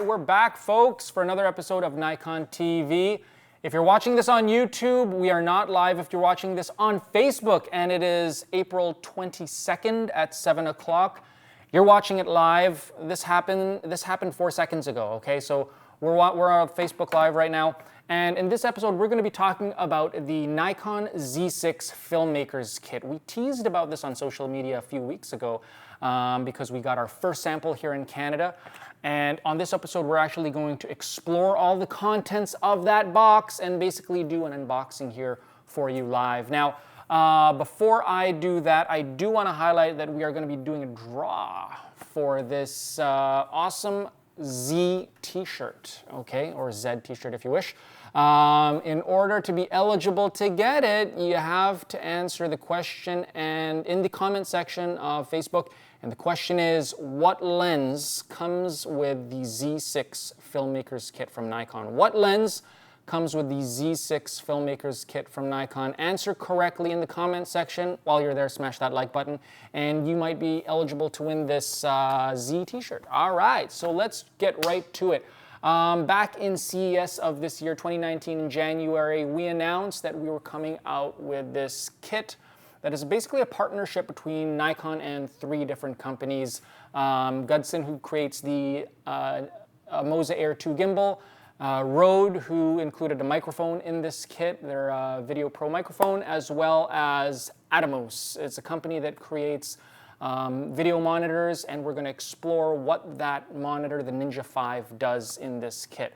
We're back, folks, for another episode of NikonTV. If you're watching this on YouTube, we are not live. If you're watching this on Facebook, and it is April 22nd at 7 o'clock, you're watching it live. This happened 4 seconds ago, okay? So we're on Facebook Live right now. And in this episode, we're going to be talking about the Nikon Z6 Filmmakers Kit. We teased about this on social media a few weeks ago because we got our first sample here in Canada. And on this episode, we're actually going to explore all the contents of that box and basically do an unboxing here for you live. Now, before I do that, I do want to highlight that we are going to be doing a draw for this awesome Z t-shirt, okay, or Z t-shirt if you wish. In order to be eligible to get it, you have to answer the question and in the comment section of Facebook. And the question is, what lens comes with the Z6 Filmmakers Kit from Nikon? What lens comes with the Z6 Filmmakers Kit from Nikon? Answer correctly in the comment section. While you're there, smash that like button, and you might be eligible to win this Z t-shirt. All right, so let's get right to it. Back in CES of this year, 2019, in January, we announced that we were coming out with this kit that is basically a partnership between Nikon and 3 different companies. Gudson, who creates the Moza Air 2 gimbal, Rode, who included a microphone in this kit, their Video Pro microphone, as well as Atomos. It's a company that creates video monitors, and we're going to explore what that monitor, the Ninja 5, does in this kit.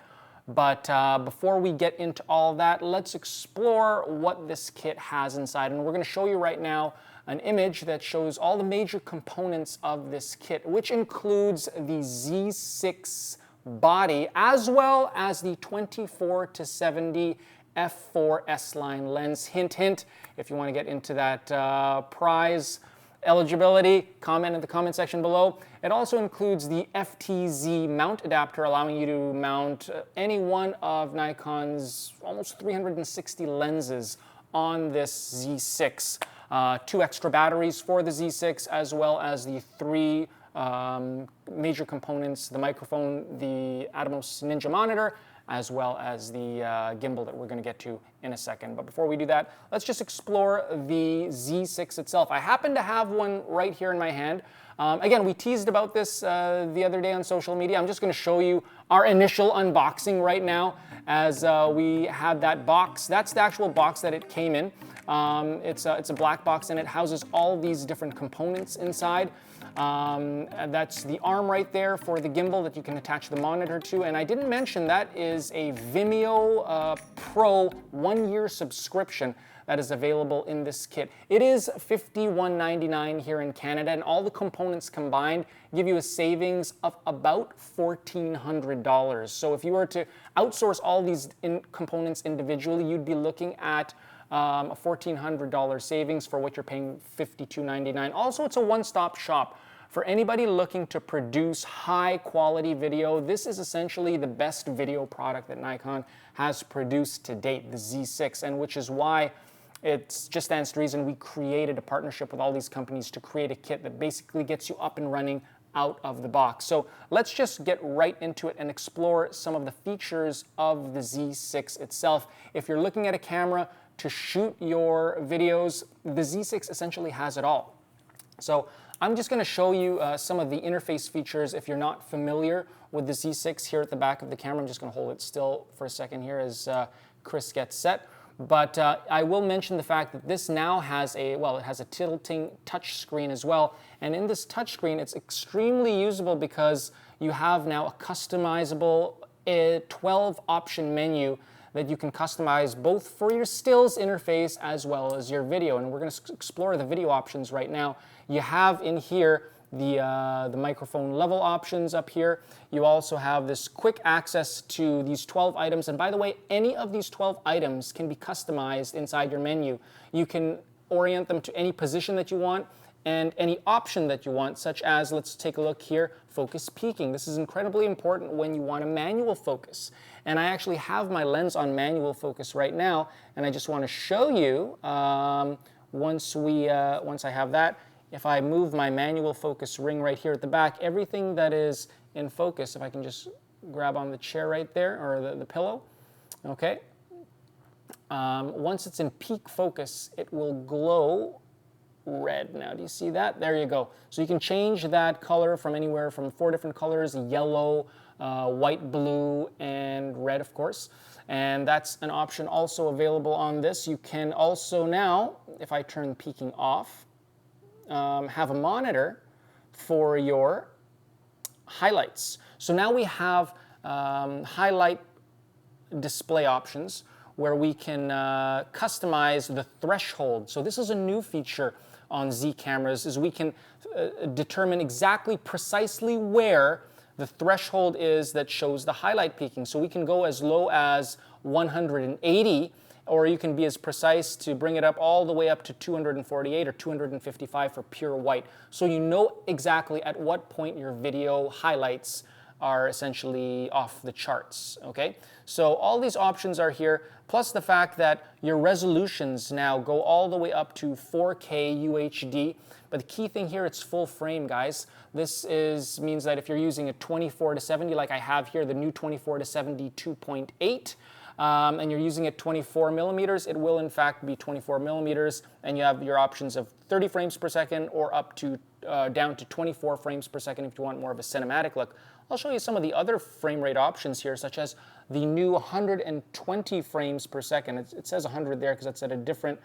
But before we get into all that, let's explore what this kit has inside. And we're going to show you right now an image that shows all the major components of this kit, which includes the Z6 body, as well as the 24-70 f4 S-line lens. Hint, hint, if you want to get into that prize eligibility, comment in the comment section below. It also includes the FTZ mount adapter, allowing you to mount any one of Nikon's almost 360 lenses on this Z6. 2 extra batteries for the Z6, as well as the 3 major components: the microphone, the Atomos Ninja monitor, as well as the gimbal that we're going to get to in a second. But before we do that, let's just explore the Z6 itself. I happen to have one right here in my hand. Again, we teased about this the other day on social media. I'm just going to show you our initial unboxing right now as we had that box. That's the actual box that it came in. It's a black box, and it houses all these different components inside. That's the arm right there for the gimbal that you can attach the monitor to. And I didn't mention that is a Vimeo Pro 1-year subscription that is available in this kit. It is $51.99 here in Canada, and all the components combined give you a savings of about $1,400. So if you were to outsource all these components individually, you'd be looking at a $1,400 savings for what you're paying $52.99. Also, it's a one-stop shop. For anybody looking to produce high-quality video, this is essentially the best video product that Nikon has produced to date, the Z6, and which is why it just stands to reason we created a partnership with all these companies to create a kit that basically gets you up and running out of the box. So let's just get right into it and explore some of the features of the Z6 itself. If you're looking at a camera to shoot your videos, the Z6 essentially has it all. So I'm just going to show you some of the interface features if you're not familiar with the Z6 here at the back of the camera. I'm just going to hold it still for a second here as Chris gets set. But I will mention the fact that this now has a, well, it has a tilting touch screen as well. And in this touch screen, it's extremely usable because you have now a customizable 12-option menu that you can customize both for your stills interface as well as your video. And we're going to explore the video options right now. You have in here the microphone level options up here. You also have this quick access to these 12 items. And by the way, any of these 12 items can be customized inside your menu. You can orient them to any position that you want and any option that you want, such as, let's take a look here, focus peaking. This is incredibly important when you want a manual focus. And I actually have my lens on manual focus right now, and I just want to show you, once I have that, if I move my manual focus ring right here at the back, everything that is in focus, if I can just grab on the chair right there, or the pillow, okay. Once it's in peak focus, it will glow red. Now, do you see that? There you go. So you can change that color from anywhere from 4 different colors: yellow, white, blue, and red, of course. And that's an option also available on this. You can also now, if I turn peaking off, have a monitor for your highlights. So now we have highlight display options where we can customize the threshold. So this is a new feature on Z cameras, is we can determine exactly precisely where the threshold is that shows the highlight peaking. So we can go as low as 180, or you can be as precise to bring it up all the way up to 248 or 255 for pure white. So you know exactly at what point your video highlights are essentially off the charts, okay? So all these options are here, plus the fact that your resolutions now go all the way up to 4K UHD. But the key thing here, it's full frame, guys. This means that if you're using a 24-70 like I have here, the new 24-70 2.8, and you're using it 24 millimeters, it will in fact be 24 millimeters, and you have your options of 30 frames per second or up to down to 24 frames per second if you want more of a cinematic look. I'll show you some of the other frame rate options here, such as the new 120 frames per second. It says 100 there because that's at a different,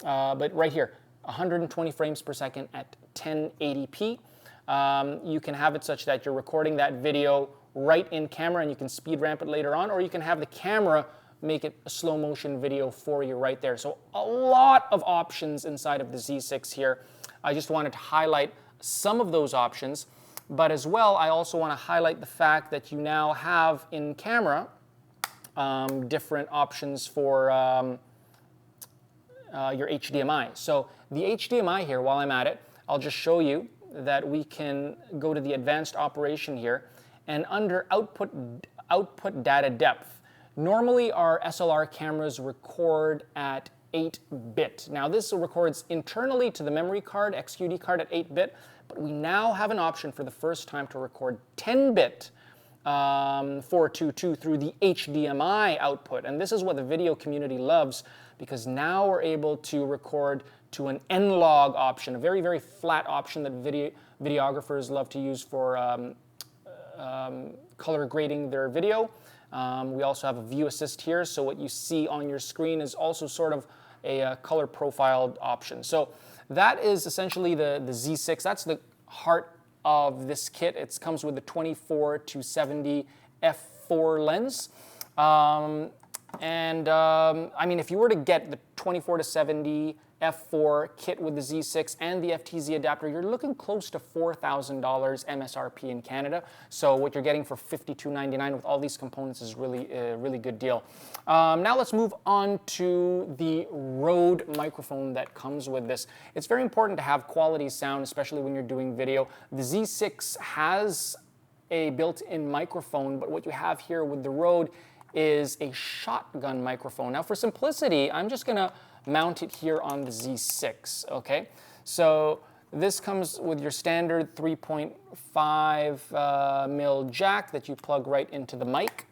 but right here, 120 frames per second at 1080p. You can have it such that you're recording that video right in camera and you can speed ramp it later on, or you can have the camera make it a slow motion video for you right there. So a lot of options inside of the Z6 here. I just wanted to highlight some of those options, but as well, I also want to highlight the fact that you now have in camera different options for your HDMI. So the HDMI here, while I'm at it, I'll just show you that we can go to the advanced operation here, and under output data depth, normally our SLR cameras record at 8-bit. Now this records internally to the memory card, XQD card at 8-bit, but we now have an option for the first time to record 10-bit 422 through the HDMI output. And this is what the video community loves, because now we're able to record to an N-Log option, a very, very flat option that videographers love to use for color grading their video. We also have a view assist here, so what you see on your screen is also sort of a color profiled option. So that is essentially the Z6. That's the heart of this kit. It comes with the 24-70 f4 lens. I mean, if you were to get the 24-70 f4 kit with the Z6 and the FTZ adapter, you're looking close to $4,000 MSRP in Canada. So what you're getting for $52.99 with all these components is really a really good deal. Now let's move on to the Rode microphone that comes with this. It's very important to have quality sound, especially when you're doing video. The Z6 has a built-in microphone, but what you have here with the Rode is a shotgun microphone. Now for simplicity, I'm just gonna mount it here on the Z6, okay? So this comes with your standard 3.5 mil jack that you plug right into the mic,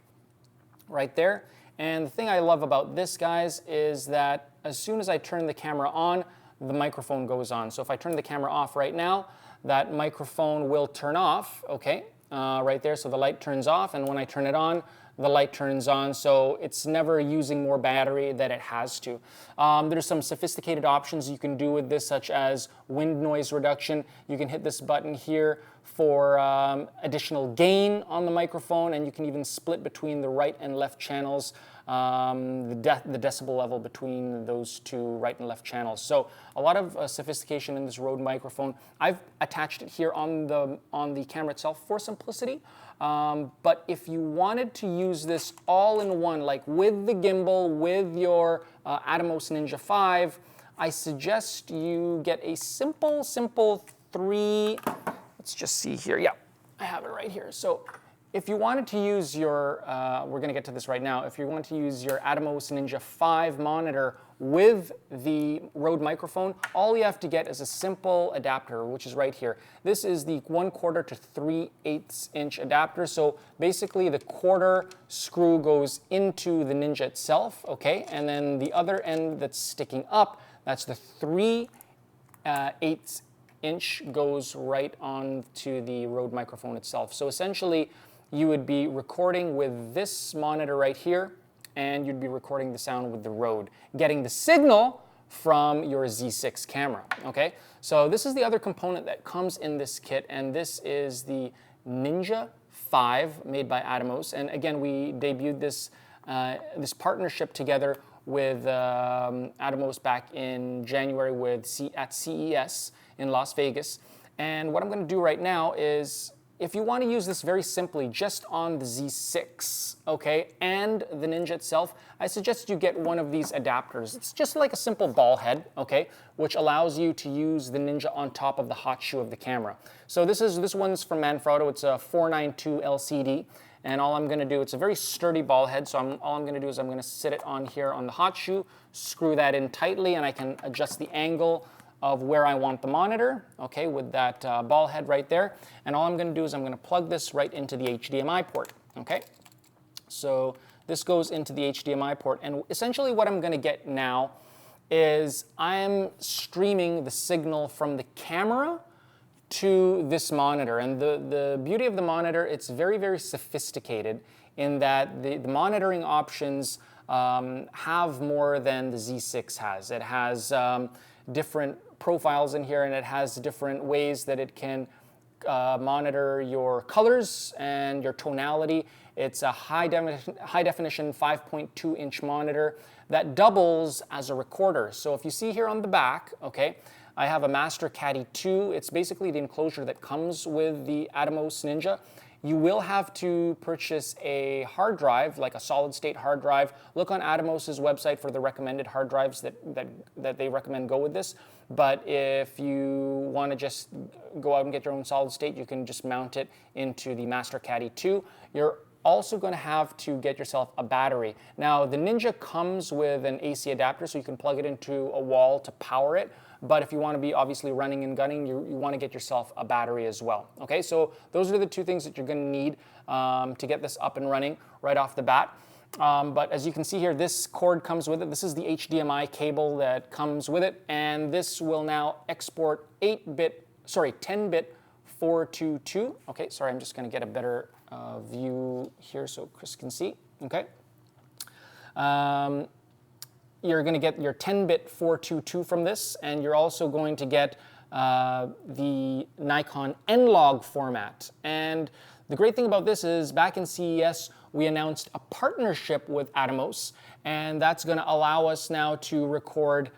right there. And the thing I love about this, guys, is that as soon as I turn the camera on, the microphone goes on. So if I turn the camera off right now, that microphone will turn off, okay? Right there, so the light turns off, and when I turn it on, the light turns on, so it's never using more battery than it has to. There's some sophisticated options you can do with this, such as wind noise reduction. You can hit this button here for additional gain on the microphone, and you can even split between the right and left channels, the decibel level between those two right and left channels. So a lot of sophistication in this Rode microphone. I've attached it here on the camera itself for simplicity. But if you wanted to use this all in one, like with the gimbal, with your Atomos Ninja 5, I suggest you get a simple three, let's just see here. Yeah, I have it right here. So if you wanted to use your, we're gonna get to this right now, if you want to use your Atomos Ninja 5 monitor with the Rode microphone, all you have to get is a simple adapter, which is right here. This is the 1/4 to 3/8 inch adapter. So basically the quarter screw goes into the Ninja itself, okay? And then the other end that's sticking up, that's the 3/8 inch goes right onto the Rode microphone itself. So essentially, you would be recording with this monitor right here, and you'd be recording the sound with the Rode, getting the signal from your Z6 camera, okay? So this is the other component that comes in this kit, and this is the Ninja 5 made by Atomos. And again, we debuted this, this partnership together with Atomos back in January at CES in Las Vegas. And what I'm gonna do right now is, if you want to use this very simply just on the Z6, okay, and the Ninja itself, I suggest you get one of these adapters. It's just like a simple ball head, okay, which allows you to use the Ninja on top of the hot shoe of the camera. So this one's from Manfrotto. It's a 492 LCD, and all I'm going to do, it's a very sturdy ball head, so all I'm going to do is I'm going to sit it on here on the hot shoe, screw that in tightly, and I can adjust the angle of where I want the monitor, okay, with that ball head right there. And all I'm gonna do is I'm gonna plug this right into the HDMI port, okay? So this goes into the HDMI port, and essentially what I'm gonna get now is I'm streaming the signal from the camera to this monitor. And the beauty of the monitor, it's very, very sophisticated in that the monitoring options have more than the Z6 has. It has different profiles in here, and it has different ways that it can monitor your colors and your tonality. It's a high definition 5.2 inch monitor that doubles as a recorder. So if you see here on the back, okay, I have a Master Caddy 2. It's basically the enclosure that comes with the Atomos Ninja. You will have to purchase a hard drive, like a solid state hard drive. Look on Atomos' website for the recommended hard drives that they recommend go with this. But if you want to just go out and get your own solid state, you can just mount it into the Master Caddy 2. You're also going to have to get yourself a battery. Now, the Ninja comes with an AC adapter, so you can plug it into a wall to power it. But if you want to be obviously running and gunning, you want to get yourself a battery as well. Okay, so those are the two things that you're going to need. to get this up and running right off the bat. But as you can see here, this cord comes with it. This is the HDMI cable that comes with it, and this will now export 10-bit 422. Okay, sorry, I'm just going to get a better view here so Chris can see. Okay. You're going to get your 10-bit 422 from this, and you're also going to get the Nikon N-Log format. And the great thing about this is back in CES, we announced a partnership with Atomos, and that's going to allow us now to record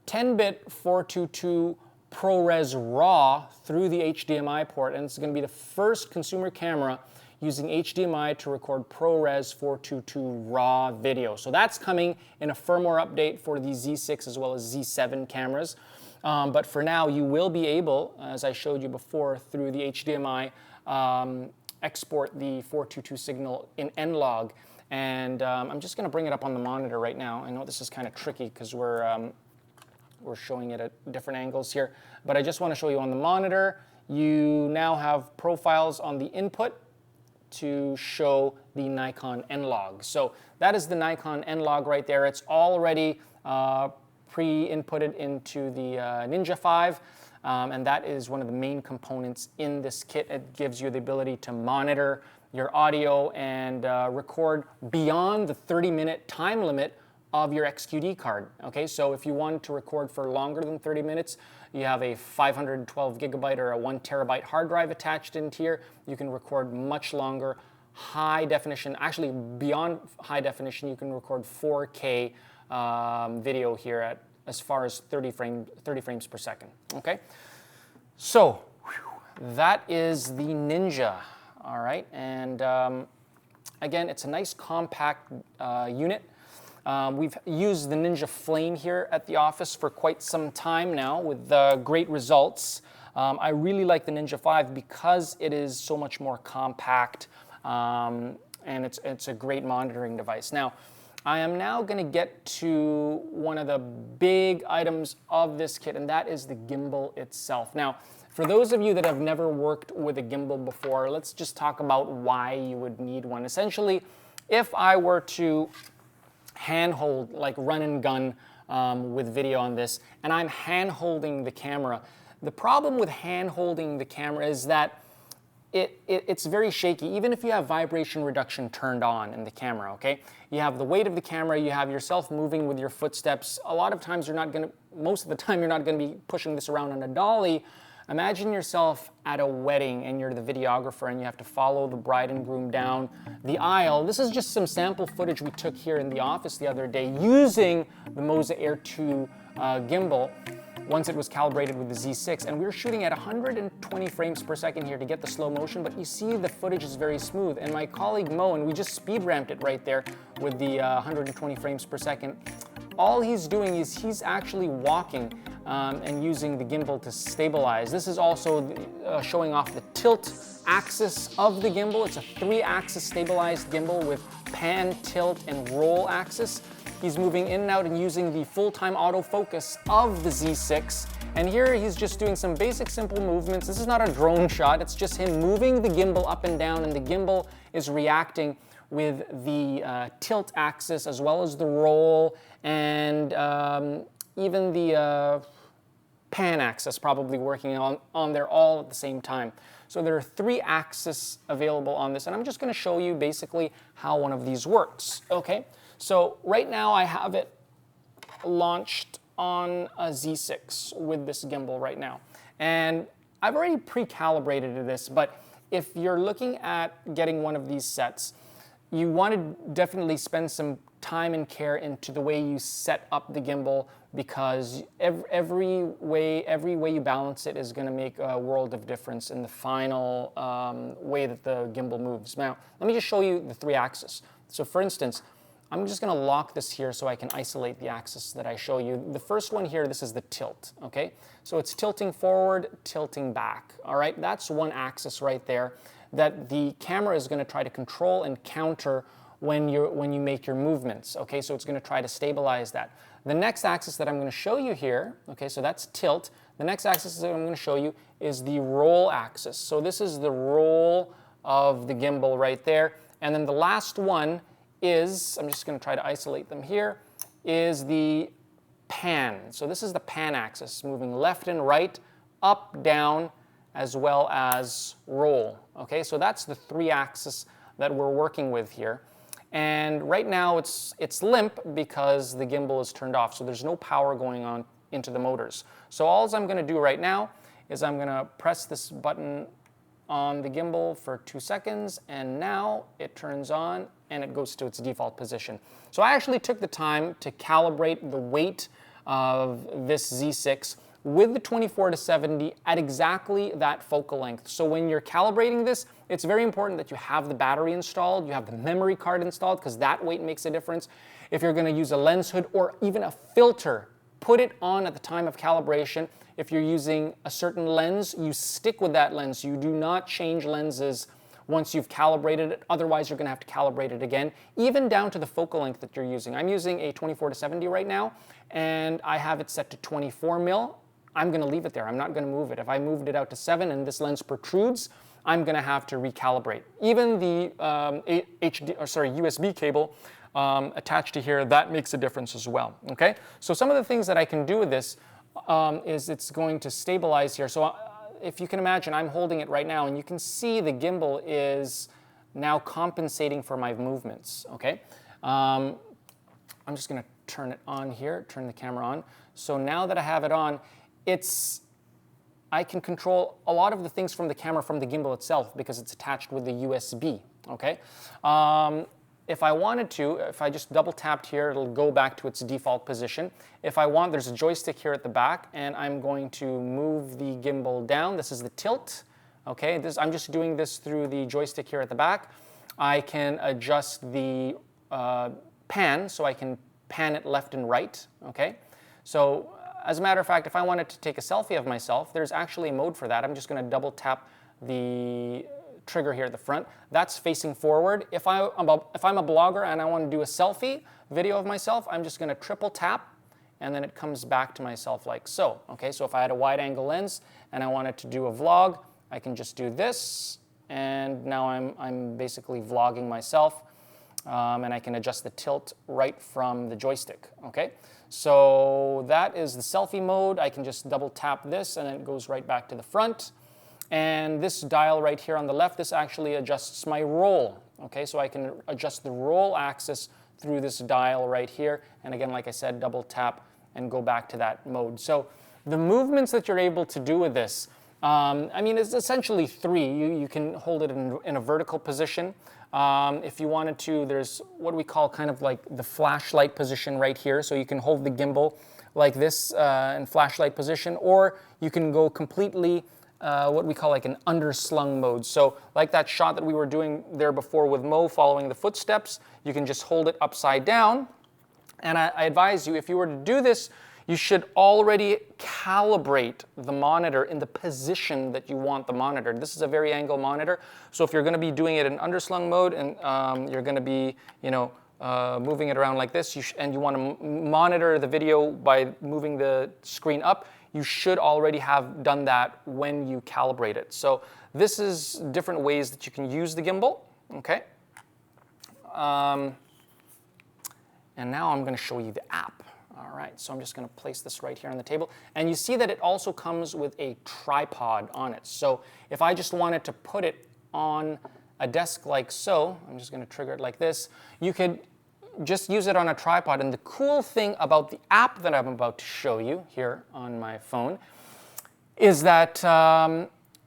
10-bit 422 ProRes RAW through the HDMI port, and it's going to be the first consumer camera using HDMI to record ProRes 422 RAW video. So that's coming in a firmware update for the Z6 as well as Z7 cameras. But for now, you will be able, as I showed you before, through the HDMI, export the 422 signal in N-Log. And I'm just going to bring it up on the monitor right now. I know this is kind of tricky because we're showing it at different angles here. But I just want to show you on the monitor, you now have profiles on the input to show the Nikon N-Log. So that is the Nikon N-Log right there. It's already pre-inputted into the Ninja 5, and that is one of the main components in this kit. It gives you the ability to monitor your audio and record beyond the 30-minute time limit of your XQD card. Okay, so if you want to record for longer than 30 minutes, you have a 512 gigabyte or a 1 terabyte hard drive attached into here, you can record much longer, high definition, actually beyond high definition, you can record 4K video here at as far as 30 frames per second. Okay, so that is the Ninja. All right, and again, it's a nice compact unit. We've used the Ninja Flame here at the office for quite some time now with great results. I really like the Ninja 5 because it is so much more compact, and it's a great monitoring device. Now, I am now going to get to one of the big items of this kit, and that is the gimbal itself. Now, for those of you that have never worked with a gimbal before, let's just talk about why you would need one. Essentially, if I were to handhold, like run and gun with video on this, and I'm hand-holding the camera, the problem with hand-holding the camera is that it's very shaky, even if you have vibration reduction turned on in the camera, okay? You have the weight of the camera, you have yourself moving with your footsteps. A lot of times most of the time you're not gonna be pushing this around on a dolly. Imagine yourself at a wedding and you're the videographer and you have to follow the bride and groom down the aisle. This is just some sample footage we took here in the office the other day using the Moza Air 2 gimbal once it was calibrated with the Z6, and we were shooting at 120 frames per second here to get the slow motion, but you see the footage is very smooth, and my colleague Mo, and we just speed ramped it right there with the 120 frames per second. All he's doing is he's actually walking and using the gimbal to stabilize. This is also showing off the tilt axis of the gimbal. It's a 3-axis stabilized gimbal with pan, tilt, and roll axis. He's moving in and out and using the full-time autofocus of the Z6. And here he's just doing some basic simple movements. This is not a drone shot, it's just him moving the gimbal up and down, and the gimbal is reacting with the tilt axis as well as the roll and even the pan axis probably working on there all at the same time. So there are 3 axes available on this, and I'm just going to show you basically how one of these works. Okay, so right now I have it launched on a Z6 with this gimbal right now, and I've already pre-calibrated this, but if you're looking at getting one of these sets, you want to definitely spend some time and care into the way you set up the gimbal, because every way you balance it is going to make a world of difference in the final way that the gimbal moves. Now, let me just show you the 3 axes. So for instance, I'm just going to lock this here so I can isolate the axis that I show you. The first one here, this is the tilt, okay? So it's tilting forward, tilting back, all right? That's one axis right there that the camera is going to try to control and counter when you make your movements, okay? So it's going to try to stabilize that. The next axis that I'm going to show you here, okay, so that's tilt. The next axis that I'm going to show you is the roll axis. So this is the roll of the gimbal right there. And then the last one is, I'm just going to try to isolate them here, is the pan. So this is the pan axis, moving left and right, up, down, as well as roll. Okay, so that's the 3 axis that we're working with here. And right now it's limp because the gimbal is turned off, so there's no power going on into the motors. So all I'm going to do right now is I'm going to press this button on the gimbal for 2 seconds, and now it turns on and it goes to its default position. So I actually took the time to calibrate the weight of this Z6 with the 24-70 at exactly that focal length. So when you're calibrating this, it's very important that you have the battery installed, you have the memory card installed, because that weight makes a difference. If you're going to use a lens hood or even a filter, put it on at the time of calibration. If you're using a certain lens, you stick with that lens. You do not change lenses once you've calibrated it, otherwise you're going to have to calibrate it again, even down to the focal length that you're using. I'm using a 24-70 right now, and I have it set to 24 mil. I'm going to leave it there. I'm not going to move it. If I moved it out to 7 and this lens protrudes, I'm going to have to recalibrate. Even the USB cable attached to here, that makes a difference as well. Okay. So some of the things that I can do with this is it's going to stabilize here. So if you can imagine, I'm holding it right now, and you can see the gimbal is now compensating for my movements. Okay. I'm just going to turn it on here, turn the camera on. So now that I have it on, I can control a lot of the things from the camera from the gimbal itself because it's attached with the USB, okay? If I wanted to, if I just double tapped here, it'll go back to its default position. If I want, there's a joystick here at the back, and I'm going to move the gimbal down. This is the tilt, okay? I'm just doing this through the joystick here at the back. I can adjust the pan, so I can pan it left and right, okay? So, as a matter of fact, if I wanted to take a selfie of myself, there's actually a mode for that. I'm just going to double tap the trigger here at the front. That's facing forward. If I'm a blogger and I want to do a selfie video of myself, I'm just going to triple tap, and then it comes back to myself like so. Okay, so if I had a wide angle lens and I wanted to do a vlog, I can just do this, and now I'm basically vlogging myself, and I can adjust the tilt right from the joystick. Okay. So that is the selfie mode. I can just double tap this and it goes right back to the front. And this dial right here on the left, this actually adjusts my roll. Okay, so I can adjust the roll axis through this dial right here. And again, like I said, double tap and go back to that mode. So the movements that you're able to do with this, I mean, it's essentially 3. You can hold it in a vertical position. If you wanted to, there's what we call kind of like the flashlight position right here. So you can hold the gimbal like this in flashlight position, or you can go completely what we call like an underslung mode. So like that shot that we were doing there before with Mo following the footsteps, you can just hold it upside down. And I advise you, if you were to do this, you should already calibrate the monitor in the position that you want the monitor. This is a very angle monitor, so if you're going to be doing it in underslung mode and you're going to be, moving it around like this, and you want to monitor the video by moving the screen up, you should already have done that when you calibrate it. So this is different ways that you can use the gimbal. Okay. And now I'm going to show you the app. All right, so I'm just going to place this right here on the table. And you see that it also comes with a tripod on it. So if I just wanted to put it on a desk like so, I'm just going to trigger it like this, you could just use it on a tripod. And the cool thing about the app that I'm about to show you here on my phone is that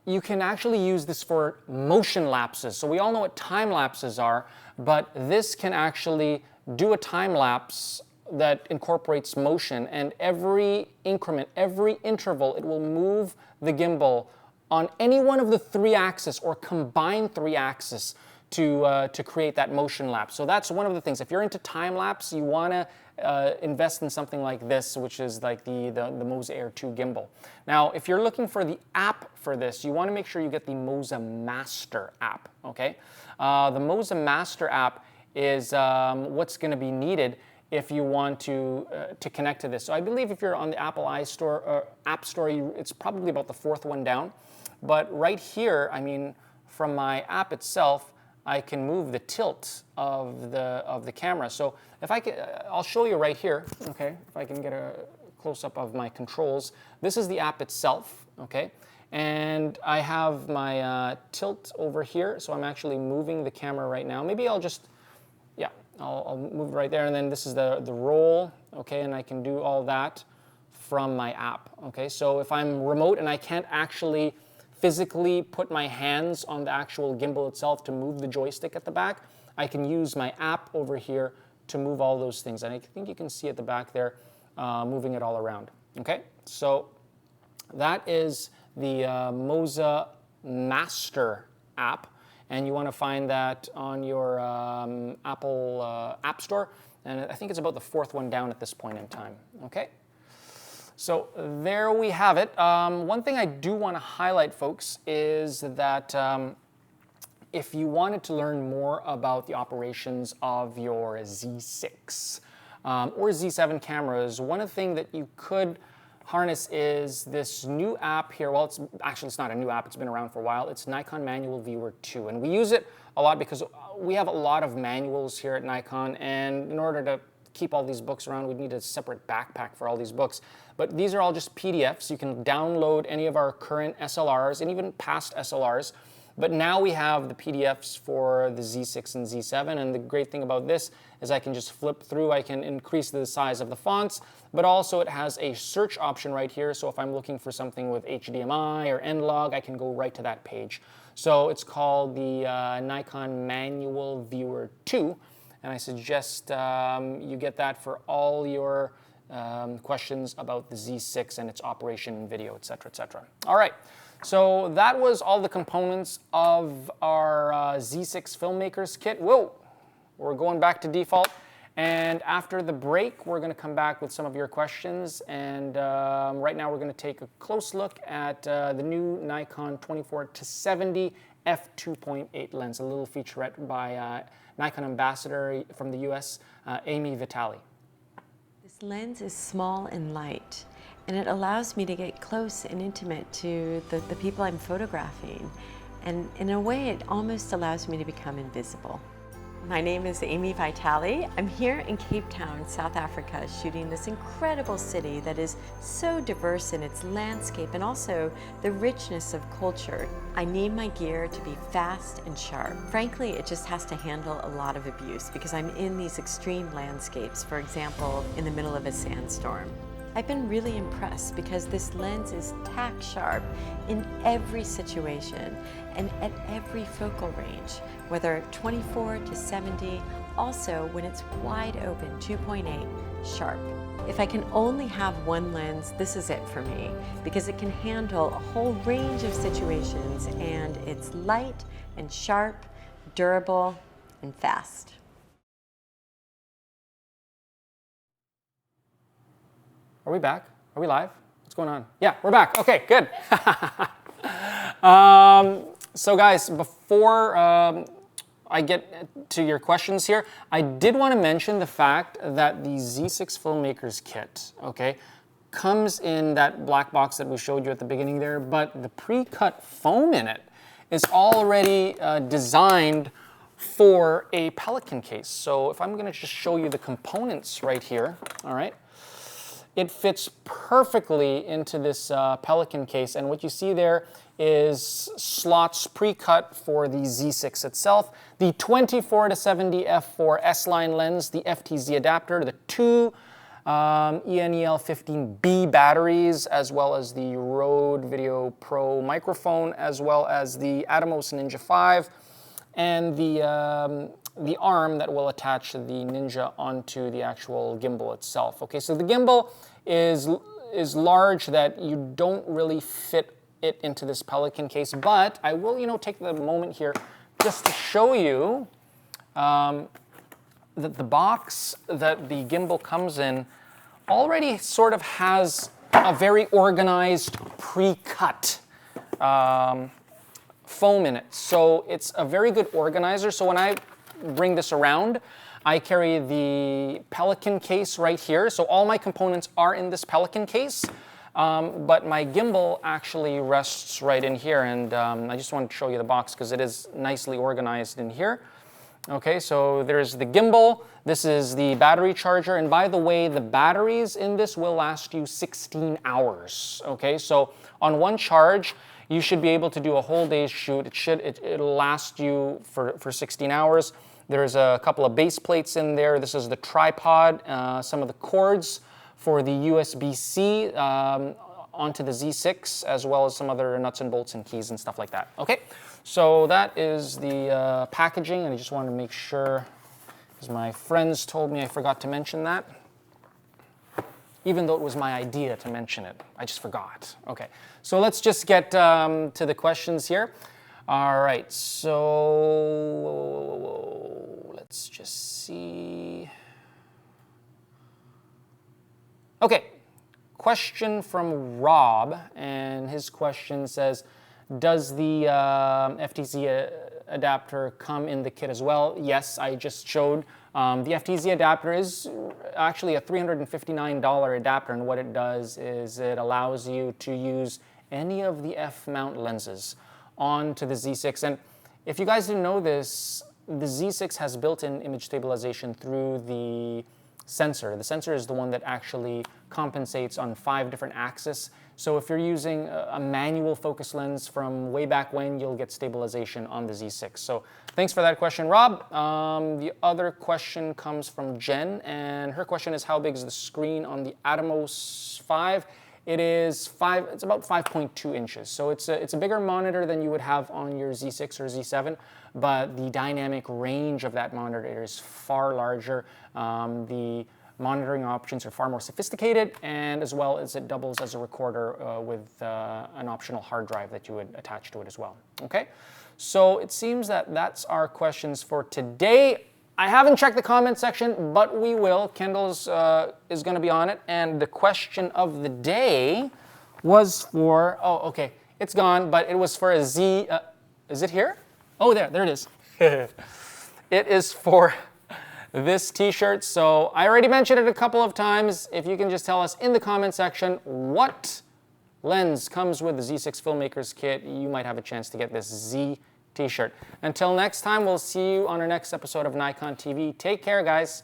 you can actually use this for motion lapses. So we all know what time lapses are, but this can actually do a time lapse that incorporates motion, and every increment, every interval, it will move the gimbal on any one of the 3 axes or combine 3 axes to create that motion lapse. So that's one of the things. If you're into time lapse, you want to invest in something like this, which is like the Moza Air 2 gimbal. Now, if you're looking for the app for this, you want to make sure you get the Moza Master app. Okay, the Moza Master app is what's going to be needed if you want to connect to this. So I believe if you're on the Apple App Store, it's probably about the 4th one down. But right here, I mean, from my app itself, I can move the tilt of the camera. So if I can, I'll show you right here, okay, if I can get a close-up of my controls. This is the app itself, okay, and I have my tilt over here, so I'm actually moving the camera right now. Maybe I'll just, yeah, I'll move right there, and then this is the roll, okay, and I can do all that from my app, okay. So if I'm remote and I can't actually physically put my hands on the actual gimbal itself to move the joystick at the back, I can use my app over here to move all those things. And I think you can see at the back there, moving it all around, okay? So that is the Moza Master app, and you want to find that on your Apple App Store, and I think it's about the 4th one down at this point in time, okay? So there we have it. One thing I do want to highlight, folks, is that if you wanted to learn more about the operations of your Z6 or Z7 cameras, one thing that you could harness is this new app here. Well, it's not a new app. It's been around for a while. It's Nikon Manual Viewer 2. And we use it a lot because we have a lot of manuals here at Nikon. And in order to keep all these books around, we'd need a separate backpack for all these books. But these are all just PDFs. You can download any of our current SLRs and even past SLRs. But now we have the PDFs for the Z6 and Z7, and the great thing about this is I can just flip through. I can increase the size of the fonts, but also it has a search option right here. So if I'm looking for something with HDMI or N-Log, I can go right to that page. So it's called the Nikon Manual Viewer 2, and I suggest you get that for all your questions about the Z6 and its operation and video, etc., etc. All right. So that was all the components of our Z6 Filmmakers Kit. Whoa, we're going back to default. And after the break, we're going to come back with some of your questions. And right now, we're going to take a close look at the new Nikon 24-70 f2.8 lens, a little featurette by Nikon ambassador from the US, Amy Vitale. This lens is small and light, and it allows me to get close and intimate to the people I'm photographing. And in a way, it almost allows me to become invisible. My name is Amy Vitale. I'm here in Cape Town, South Africa, shooting this incredible city that is so diverse in its landscape and also the richness of culture. I need my gear to be fast and sharp. Frankly, it just has to handle a lot of abuse because I'm in these extreme landscapes, for example, in the middle of a sandstorm. I've been really impressed because this lens is tack sharp in every situation and at every focal range, whether 24-70, also when it's wide open, 2.8 sharp. If I can only have one lens, this is it for me because it can handle a whole range of situations and it's light and sharp, durable, and fast. Are we back? Are we live? What's going on? Yeah, we're back. Okay, good. So guys, before I get to your questions here, I did want to mention the fact that the Z6 Filmmakers Kit, okay, comes in that black box that we showed you at the beginning there, but the pre-cut foam in it is already designed for a Pelican case. So if I'm going to just show you the components right here, all right, it fits perfectly into this Pelican case, and what you see there is slots pre-cut for the Z6 itself, the 24-70 f4 S-line lens, the FTZ adapter, the two ENEL15B batteries, as well as the Rode Video Pro microphone, as well as the Atomos Ninja 5, and the arm that will attach the Ninja onto the actual gimbal itself. Okay, so the gimbal is large that you don't really fit it into this Pelican case, but I will, take the moment here just to show you that the box that the gimbal comes in already sort of has a very organized pre-cut foam in it. So it's a very good organizer. So when I bring this around, I carry the Pelican case right here. So all my components are in this Pelican case. but my gimbal actually rests right in here, and I just wanted to show you the box because it is nicely organized in here. Okay, so there's the gimbal, this is the battery charger, and by the way, the batteries in this will last you 16 hours. Okay, so on one charge, you should be able to do a whole day's shoot. It'll last you for 16 hours. There's a couple of base plates in there. This is the tripod, some of the cords for the USB-C onto the Z6, as well as some other nuts and bolts and keys and stuff like that. Okay, so that is the packaging, and I just wanted to make sure, because my friends told me I forgot to mention that. Even though it was my idea to mention it, I just forgot. Okay, so let's just get to the questions here. All right, so let's just see. Okay, question from Rob, and his question says, does the FTZ adapter come in the kit as well? Yes, I just showed. The FTZ adapter is actually a $359 adapter, and what it does is it allows you to use any of the F-mount lenses onto the Z6. And if you guys didn't know this, the Z6 has built-in image stabilization through the sensor. The sensor is the one that actually compensates on 5 different axes. So if you're using a manual focus lens from way back when, you'll get stabilization on the Z6. So thanks for that question, Rob. The other question comes from Jen, and her question is, how big is the screen on the Atomos 5? It's about 5.2 inches. So it's a bigger monitor than you would have on your Z6 or Z7, but the dynamic range of that monitor is far larger. The monitoring options are far more sophisticated, and as well as it doubles as a recorder with an optional hard drive that you would attach to it as well. Okay, so it seems that that's our questions for today. I haven't checked the comment section, but we will. Kendall is going to be on it, and the question of the day was for, oh, okay, it's gone, but it was for a Z, is it here? Oh, there it is. It is for this t-shirt. So I already mentioned it a couple of times. If you can just tell us in the comment section what lens comes with the Z6 Filmmakers Kit, you might have a chance to get this Z t-shirt. Until next time, we'll see you on our next episode of Nikon TV. Take care, guys.